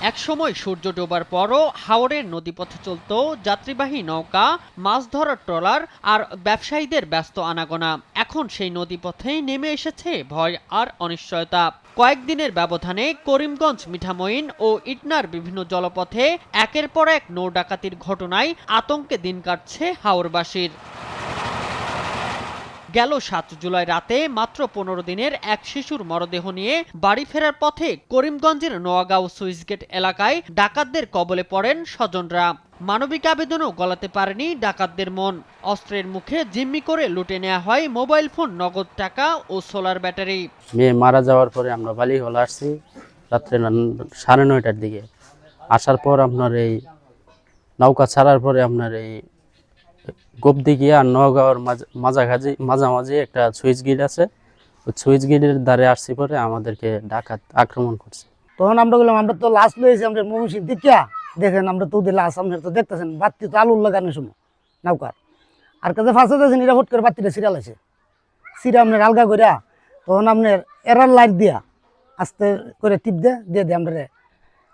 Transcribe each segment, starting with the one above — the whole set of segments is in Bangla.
একসময় সূর্য ডোবার পরও হাওরের নদীপথে চলত যাত্রীবাহী নৌকা, মাছ ধরার ট্রলার আর ব্যবসায়ীদের ব্যস্ত আনাগোনা। এখন সেই নদীপথেই নেমে এসেছে ভয় আর অনিশ্চয়তা। কয়েকদিনের ব্যবধানে করিমগঞ্জ, মিঠামইন ও ইটনার বিভিন্ন জলপথে একের পর এক নৌ ডাকাতির ঘটনায় আতঙ্কে দিন কাটছে হাওরবাসীর। গেল ৭ জুলাই রাতে মাত্র ১৫ দিনের এক শিশুর মরদেহ নিয়ে বাড়ি ফেরার পথে করিমগঞ্জের নোয়াগাঁও সুইচগেট এলাকায় ডাকাতদের কবলে পড়েন স্বজনরা। মানবিক আবেদনও গলাতে পারেনি ডাকাতদের মন। অস্ত্রের মুখে জিম্মি করে লুটে নেওয়া হয় মোবাইল ফোন, নগদ টাকা ও সোলার ব্যাটারি। মেয়ে মারা যাওয়ার পরে আমরা বালিহলা আসছি রাত্রে 9:30টার দিকে। আসার পর আপনার এই নৌকা ছাড়ার পরে আপনার এই গোপদিঘি আর নওগাঁওর মাঝামাঝি একটা সুইচ গেট আছে। ওই সুইচ গেটের ধারে আসছি পরে আমাদেরকে ডাকাত আক্রমণ করছে। তখন আমরা বললাম আমরা তো লাশ লইছি, আমরা মমিষির দেখিয়া দেখেন আমরা তো ওদের লাশ আপনার তো দেখতেছেন বাতি তো আলুর লাগানো সময় নৌকার আর কাছে ফাঁসে দিয়েছেন নিরাপদ করে বাতিটা সিরিয়াল আছে সিরা আপনার আলগা করিয়া তখন আপনার এরার লাইট দিয়া আস্তে করে টিপ দিয়ে আমরা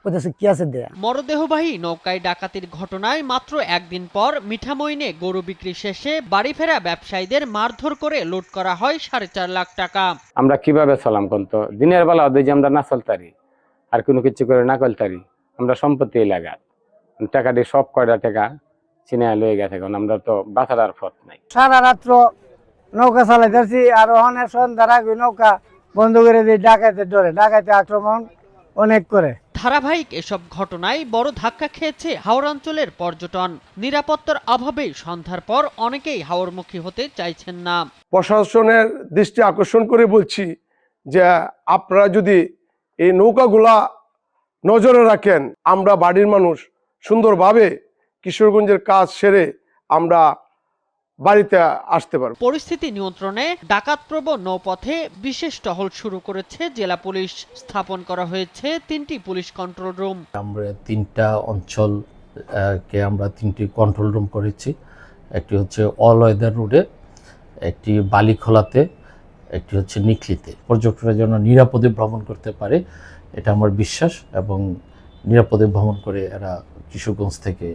কোথাছে কি আছে দেয়া। মরদেহবাহী নৌকায় ডাকাতির ঘটনায় মাত্র একদিন পর মিঠামইনে গরু বিক্রি শেষে বাড়ি ফেরা ব্যবসায়ীদের মারধর করে লুট করা হয় 4.5 লাখ টাকা। আমরা কিভাবে চলাম কোন তো দিনের বেলা ওদের যে আমরা না চলতারি আর কোনো কিছু করে না করতারি, আমরা সম্পত্তি লাগাত টাকা দিয়ে সব কয়টা টাকা চিনে লয়ে গেছে, কারণ আমরা তো বাঁচার আর পথ নাই। সারা রাত্র নৌকা চালাইতেছি আর অনেক সন্ধ্যার আগে নৌকা বন্ধ করে দিয়ে ডাকাইতে ডরে ডাকাইতে আক্রমণ অনেক করে। ধারাবাহিক এসব ঘটনায় বড় ধাক্কা খেয়েছে হাওড়াঞ্চলের পর্যটন। নিরাপত্তার অভাবে সন্ধ্যার পর অনেকেই হাওরমুখী হতে চাইছেন না। প্রশাসনের দৃষ্টি আকর্ষণ করে বলছি যে আপনারা যদি এই নৌকাগুলা নজরে রাখেন, আমরা বাড়ির মানুষ সুন্দরভাবে কিশোরগঞ্জের কাজ সেরে আমরা বাড়িতে আসতে পারব। পরিস্থিতি নিয়ন্ত্রণে ডাকাতপ্রবণ নৌপথে বিশেষ টহল শুরু করেছে জেলা পুলিশ। স্থাপন করা হয়েছে 3টি পুলিশ কন্ট্রোল রুম। আমরা 3টা অঞ্চলকে আমরা 3টি কন্ট্রোল রুম করেছি। একটি হচ্ছে অল ওয়েদার রোডে, একটি বালিখোলাতে, একটি হচ্ছে নিকলিতে। পর্যটকরা যেন নিরাপদে ভ্রমণ করতে পারে এটা আমার বিশ্বাস, এবং নিরাপদে ভ্রমণ করে এরা কিশোরগঞ্জ থেকে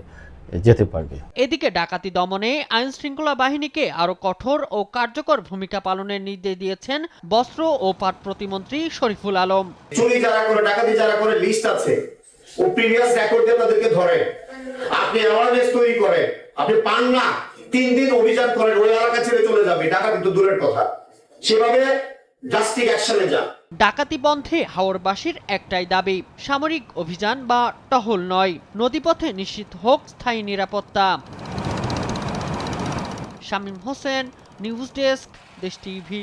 যেতে পারবে। এদিকে ডাকাতি দমনে আইন শৃঙ্খলা বাহিনীকে আরো কঠোর ও কার্যকর ভূমিকা পালনের নির্দেশ দিয়েছেন বস্ত্র ও পাট প্রতিমন্ত্রী শরীফুল আলম। চুরি যারা করে, ডাকাতি যারা করে লিস্ট আছে, ও প্রিভিয়াস রেকর্ড দিয়ে তাদেরকে ধরে। আপনি অ্যাওয়ারনেস তৈরি করে, আপনি পান না 3 দিন অভিযান করেন, ওই এলাকা ছেড়ে চলে যাবে, ডাকাতি তো দূরের কথা। সেভাবে ড্রাস্টিক অ্যাকশনে যা। ডাকাতি বন্ধে হাওরবাসীর একটাই দাবি, সামরিক অভিযান বা টহল নয়, নদীপথে নিশ্চিত হোক স্থায়ী নিরাপত্তা। শামীম হোসেন, নিউজ ডেস্ক, দেশ টিভি।